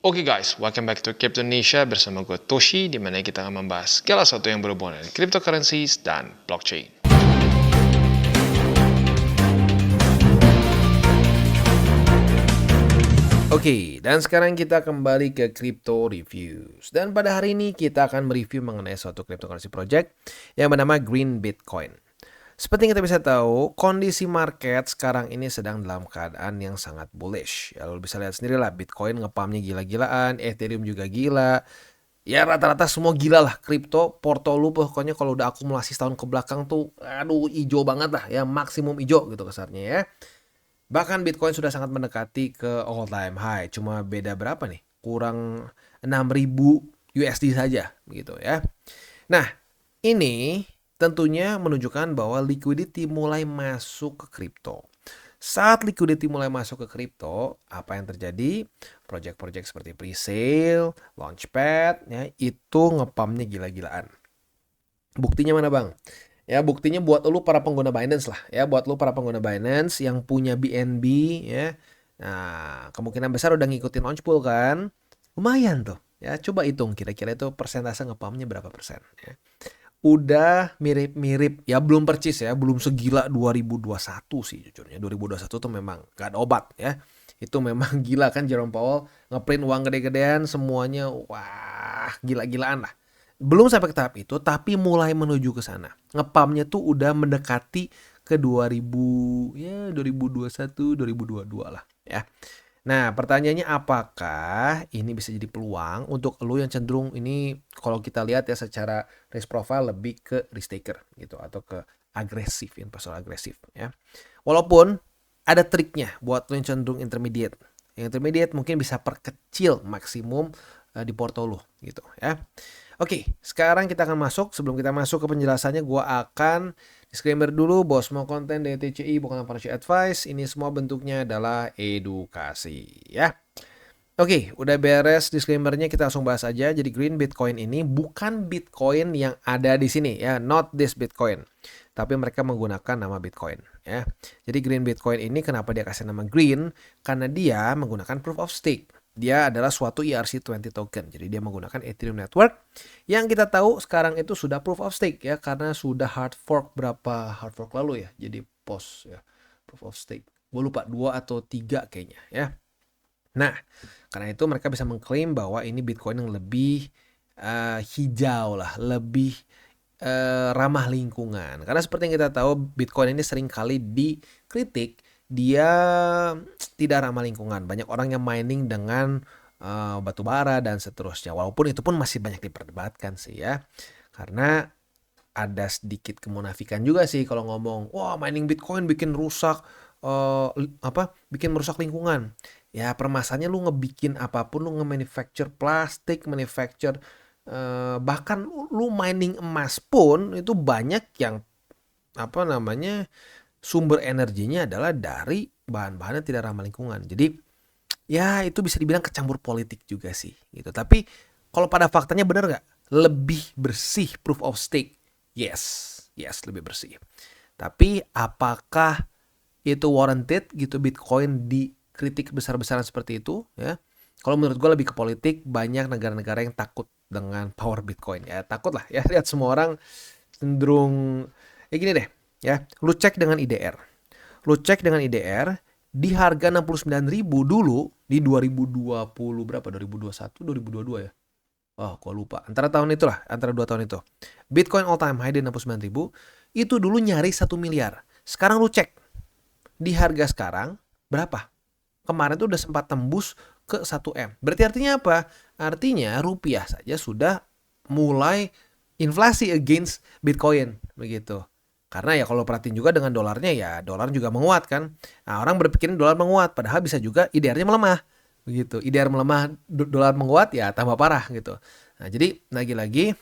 Oke guys, welcome back to Crypto Indonesia bersama gue Toshi, di mana kita akan membahas segala sesuatu yang berhubungan dengan cryptocurrencies dan blockchain. Oke, dan sekarang kita kembali ke Crypto Reviews. Dan pada hari ini kita akan mereview mengenai suatu cryptocurrency project yang bernama Green Bitcoin. Seperti yang kita bisa tahu, kondisi market sekarang ini sedang dalam keadaan yang sangat bullish. Ya, lo bisa lihat sendiri lah, Bitcoin ngepumpnya gila-gilaan, Ethereum juga gila. Ya rata-rata semua gila lah, kripto, porto lu pokoknya kalau udah akumulasi setahun ke belakang tuh, aduh hijau banget lah, ya maksimum hijau gitu kasarnya ya. Bahkan Bitcoin sudah sangat mendekati ke all time high, cuma beda berapa nih? Kurang 6.000 USD saja gitu ya. Nah, ini tentunya menunjukkan bahwa liquidity mulai masuk ke kripto. Saat liquidity mulai masuk ke kripto, apa yang terjadi? Project-project seperti pre-sale, launchpad, ya, itu ngepumpnya gila-gilaan. Buktinya mana bang? Ya buktinya buat lu para pengguna Binance lah. Ya buat lu para pengguna Binance yang punya BNB ya. Nah kemungkinan besar udah ngikutin Launchpool kan. Lumayan tuh. Ya coba hitung kira-kira itu persentase ngepumpnya berapa persen ya. Udah mirip-mirip, ya belum percis ya, belum segila 2021 sih jujurnya. 2021 tuh memang gak ada obat ya. Itu memang gila kan Jerome Powell ngeprint uang gede-gedean semuanya, wah gila-gilaan lah. Belum sampai ke tahap itu, tapi mulai menuju ke sana. Ngepumpnya tuh udah mendekati ke 2000 ya 2021, 2022 lah ya. Nah, pertanyaannya apakah ini bisa jadi peluang untuk lo yang cenderung ini kalau kita lihat ya secara risk profile lebih ke risk taker gitu atau ke agresif, investor agresif ya. Walaupun ada triknya buat lo yang cenderung intermediate. Yang intermediate mungkin bisa perkecil maksimum di porto lo gitu ya. Oke, sekarang kita akan masuk. Sebelum kita masuk ke penjelasannya, gua akan disclaimer dulu bahwa semua konten dari TCI bukan financial advice. Ini semua bentuknya adalah edukasi ya. Oke, udah beres disclaimernya, kita langsung bahas aja. Jadi Green Bitcoin ini bukan Bitcoin yang ada di sini ya, not this Bitcoin. Tapi mereka menggunakan nama Bitcoin ya. Jadi Green Bitcoin ini kenapa dia kasih nama Green? Karena dia menggunakan proof of stake. Dia adalah suatu ERC20 token. Jadi dia menggunakan Ethereum Network yang kita tahu sekarang itu sudah proof of stake ya, karena sudah hard fork berapa hard fork lalu ya. Jadi post ya, proof of stake. Gue lupa 2 atau 3 kayaknya ya. Nah, karena itu mereka bisa mengklaim bahwa ini Bitcoin yang lebih hijau lah, lebih ramah lingkungan. Karena seperti yang kita tahu, Bitcoin ini sering kali dikritik, dia tidak ramah lingkungan. Banyak orang yang mining dengan batu bara dan seterusnya. Walaupun itu pun masih banyak diperdebatkan sih ya. Karena ada sedikit kemunafikan juga sih kalau ngomong, wah mining Bitcoin bikin rusak bikin merusak lingkungan. Ya permasalahannya lu ngebikin apapun, lu nge-manufacture plastik, manufacture bahkan lu mining emas pun itu banyak yang sumber energinya adalah dari bahan-bahan yang tidak ramah lingkungan. Jadi ya itu bisa dibilang kecampur politik juga sih gitu. Tapi kalau pada faktanya benar nggak? Lebih bersih proof of stake? Yes, lebih bersih. Tapi apakah itu warranted gitu Bitcoin dikritik besar-besaran seperti itu ya? Kalau menurut gue lebih ke politik, banyak negara-negara yang takut dengan power Bitcoin ya, takut lah ya, lihat semua orang cenderung gini deh ya, lu cek dengan IDR di harga 69.000 dulu di 2020 berapa, 2021 2022 ya, oh gua lupa, antara 2 tahun itu Bitcoin all time high di 69.000 itu dulu nyaris 1 miliar. Sekarang lu cek di harga sekarang berapa? Kemarin tuh udah sempat tembus ke 1M. Berarti artinya apa? Artinya rupiah saja sudah mulai inflasi against Bitcoin begitu. Karena ya kalau perhatiin juga dengan dolarnya, ya dolar juga menguat kan. Nah, orang berpikir dolar menguat, padahal bisa juga IDR-nya melemah begitu. IDR melemah, dolar menguat, ya tambah parah gitu. Nah, jadi lagi-lagi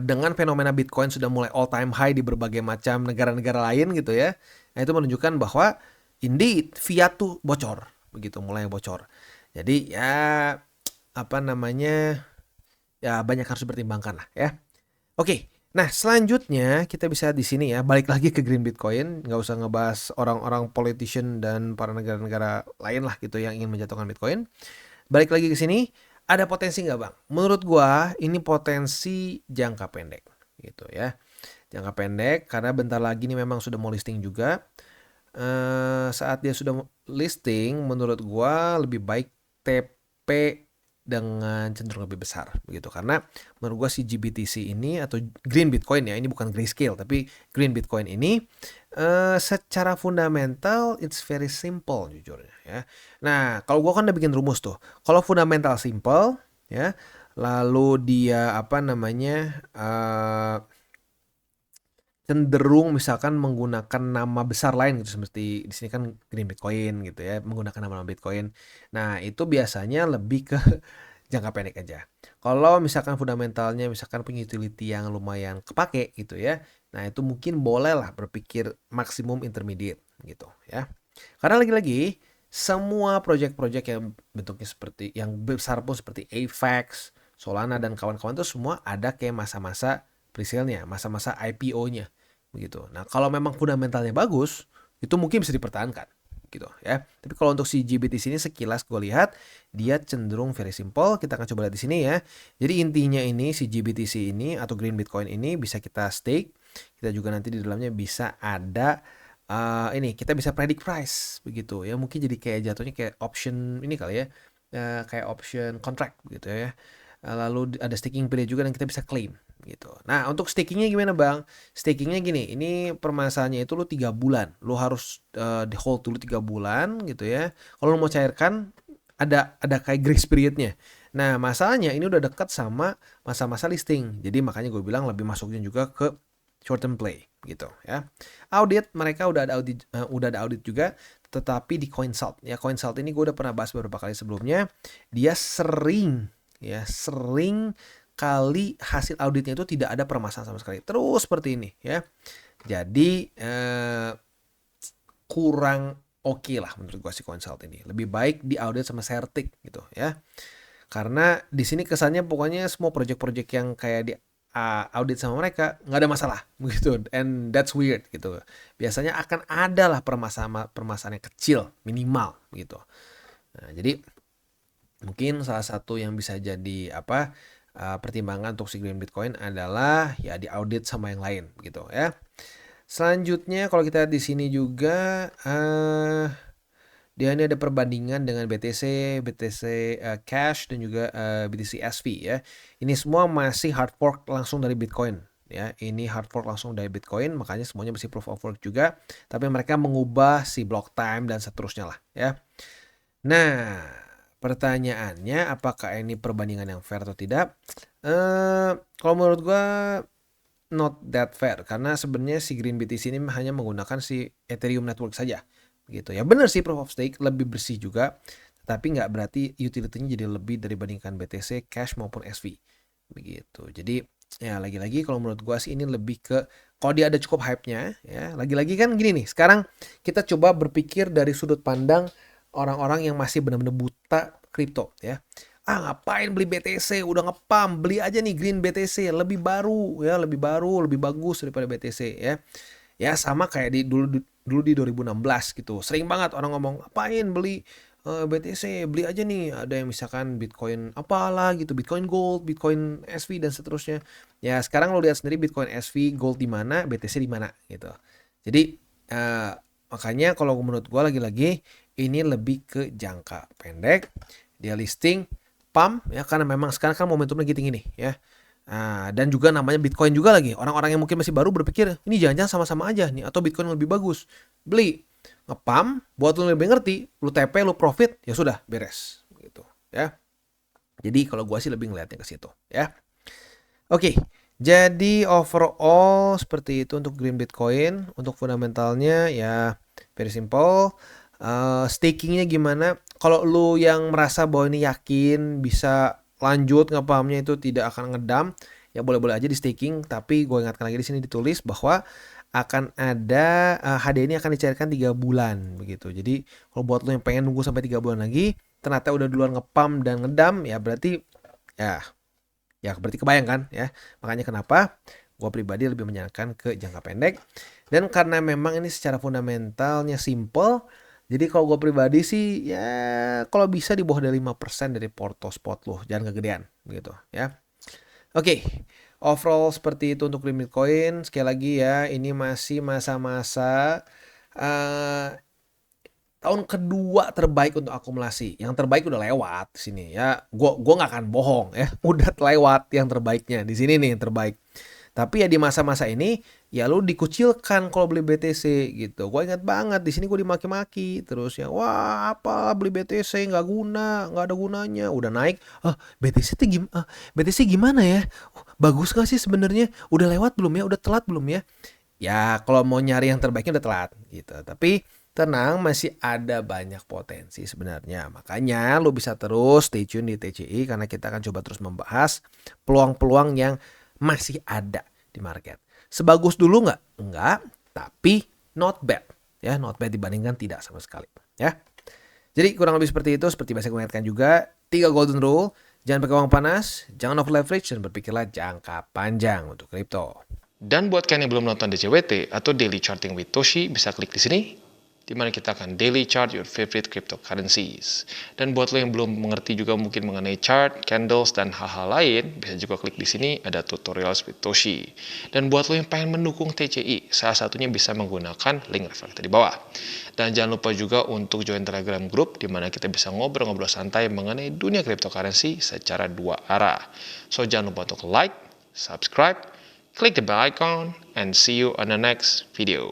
dengan fenomena Bitcoin sudah mulai all time high di berbagai macam negara-negara lain gitu ya. Nah, itu menunjukkan bahwa indeed fiat tuh bocor begitu, mulai bocor. Jadi ya ya banyak harus dipertimbangkan lah ya. Oke, nah selanjutnya kita bisa di sini ya, balik lagi ke Green Bitcoin, nggak usah ngebahas orang-orang politician dan para negara-negara lain lah gitu yang ingin menjatuhkan Bitcoin. balik lagi ke sini, ada potensi nggak bang? Menurut gua ini potensi jangka pendek gitu ya. Jangka pendek karena bentar lagi nih memang sudah mau listing juga. Saat dia sudah listing, menurut gua lebih baik TP dengan cenderung lebih besar begitu karena menurut gua si GBTC ini atau Green Bitcoin ya, ini bukan Grayscale tapi Green Bitcoin ini secara fundamental it's very simple jujurnya ya. Nah, kalau gua kan udah bikin rumus tuh. Kalau fundamental simple ya, lalu dia apa namanya cenderung misalkan menggunakan nama besar lain gitu seperti di sini kan Green Bitcoin gitu ya, menggunakan nama-nama Bitcoin. Nah, itu biasanya lebih ke jangka pendek aja. Kalau misalkan fundamentalnya misalkan punya utility yang lumayan kepake gitu ya. Nah, itu mungkin bolehlah berpikir maksimum intermediate gitu ya. Karena lagi-lagi semua project-project yang bentuknya seperti yang besar pun seperti AVAX, Solana dan kawan-kawan itu semua ada kayak masa-masa presale-nya, masa-masa IPO-nya begitu. Nah, kalau memang fundamentalnya bagus, itu mungkin bisa dipertahankan gitu ya. Tapi kalau untuk si GBTC ini sekilas gue lihat dia cenderung very simple. Kita akan coba lihat di sini ya. Jadi intinya ini si GBTC ini atau Green Bitcoin ini bisa kita stake. Kita juga nanti di dalamnya bisa ada ini kita bisa predict price begitu ya. Mungkin jadi kayak jatuhnya kayak option ini kali ya. Kayak option contract gitu ya. Lalu ada staking period juga dan kita bisa claim gitu. Nah, untuk stakingnya gimana bang? Stakingnya gini, ini permasalahannya itu lu 3 bulan. Lu harus di hold dulu 3 bulan gitu ya. Kalau lu mau cairkan ada kayak grace periodnya. Nah, masalahnya ini udah dekat sama masa-masa listing. Jadi makanya gue bilang lebih masuknya juga ke short term play gitu ya. Audit mereka udah ada audit juga, tetapi di CoinSalt ya. CoinSalt ini gue udah pernah bahas beberapa kali sebelumnya. Dia sering kali hasil auditnya itu tidak ada permasalahan sama sekali. Terus seperti ini ya. Jadi kurang oke lah menurut gua si Consult ini. Lebih baik diaudit sama Certic gitu ya. Karena di sini kesannya pokoknya semua project-project yang kayak di audit sama mereka nggak ada masalah begitu, and that's weird gitu. Biasanya akan ada lah permasalahan yang kecil minimal gitu. Nah, jadi mungkin salah satu yang bisa jadi pertimbangan untuk si Green Bitcoin adalah ya diaudit sama yang lain gitu ya. Selanjutnya kalau kita di sini juga dia ini ada perbandingan dengan BTC Cash dan juga BTC SV ya. Ini semua masih hard fork langsung dari Bitcoin ya. Ini hard fork langsung dari Bitcoin, makanya semuanya masih proof of work juga, tapi mereka mengubah si block time dan seterusnya lah ya. Nah, pertanyaannya apakah ini perbandingan yang fair atau tidak? Kalau menurut gua not that fair karena sebenarnya si Green BTC ini hanya menggunakan si Ethereum network saja gitu ya. Bener sih proof of stake lebih bersih juga, tapi nggak berarti utility-nya jadi lebih dibandingkan BTC, Cash maupun SV begitu. Jadi ya lagi-lagi kalau menurut gua sih ini lebih ke kalau dia ada cukup hype-nya ya. Lagi-lagi kan gini nih, sekarang kita coba berpikir dari sudut pandang orang-orang yang masih benar-benar buta kripto ya. Ngapain beli BTC, udah ngepam, beli aja nih Green BTC, lebih baru ya, lebih bagus daripada BTC ya. Ya sama kayak dulu di 2016 gitu. Sering banget orang ngomong, "Ngapain beli BTC, beli aja nih." Ada yang misalkan Bitcoin apalah gitu, Bitcoin Gold, Bitcoin SV dan seterusnya. Ya sekarang lo lihat sendiri Bitcoin SV, Gold di mana, BTC di mana gitu. Jadi makanya kalau menurut gue lagi-lagi ini lebih ke jangka pendek. Dia listing pump ya karena memang sekarang kan momentumnya lagi tinggi nih ya. Dan juga namanya Bitcoin juga lagi. Orang-orang yang mungkin masih baru berpikir ini jangan-jangan sama-sama aja nih atau Bitcoin lebih bagus. Beli, ngepam, buat lu lebih ngerti, lu TP, lu profit, ya sudah beres gitu ya. Jadi kalau gua sih lebih ngeliatnya ke situ ya. Oke. Jadi overall seperti itu untuk Green Bitcoin. Untuk fundamentalnya ya very simple. Stakingnya gimana? Kalau lu yang merasa bahwa ini yakin bisa lanjut ngepahamnya itu tidak akan ngedam, ya boleh-boleh aja di staking. Tapi gue ingatkan lagi di sini ditulis bahwa akan ada HD ini akan dicairkan 3 bulan begitu. Jadi kalau buat lu yang pengen nunggu sampai 3 bulan lagi, ternyata udah duluan ngepam dan ngedam, ya berarti berarti kebayang kan ya. Makanya kenapa gue pribadi lebih menyarankan ke jangka pendek. Dan karena memang ini secara fundamentalnya simple, Jadi kalau gue pribadi sih ya kalau bisa di bawah dari 5% dari porto spot lo, jangan kegedean gitu ya. Oke, overall seperti itu untuk Green Bitcoin. Sekali lagi ya, ini masih masa-masa eh, tahun kedua terbaik untuk akumulasi. Yang terbaik udah lewat di sini ya. Gua nggak akan bohong ya, udah lewat yang terbaiknya. Di sini nih yang terbaik. Tapi ya di masa-masa ini ya lu dikucilkan kalau beli BTC gitu. Gue ingat banget di sini gue dimaki-maki terus ya, wah apa beli BTC nggak guna, nggak ada gunanya. Udah naik, BTC gimana ya? Bagus gak sih sebenarnya? Udah lewat belum ya? Udah telat belum ya? Ya kalau mau nyari yang terbaiknya udah telat gitu. Tapi tenang, masih ada banyak potensi sebenarnya. Makanya lo bisa terus stay tune di TCI karena kita akan coba terus membahas peluang-peluang yang masih ada di market. Sebagus dulu nggak? Enggak, tapi not bad. Ya, not bad dibandingkan tidak sama sekali. Ya. Jadi kurang lebih seperti itu. Seperti biasa gue ingatkan juga, 3 golden rule. Jangan pakai uang panas, jangan over leverage, dan berpikirlah jangka panjang untuk kripto. Dan buat kalian yang belum nonton DCWT atau Daily Charting with Toshi, bisa klik di sini, di mana kita akan daily chart your favorite cryptocurrencies. Dan buat lo yang belum mengerti juga mungkin mengenai chart, candles, dan hal-hal lain, bisa juga klik di sini ada tutorials with Toshi. Dan buat lo yang pengen mendukung TCI, salah satunya bisa menggunakan link referral di bawah. Dan jangan lupa juga untuk join Telegram group, di mana kita bisa ngobrol-ngobrol santai mengenai dunia cryptocurrency secara 2 arah. So jangan lupa untuk like, subscribe, click the bell icon, and see you on the next video.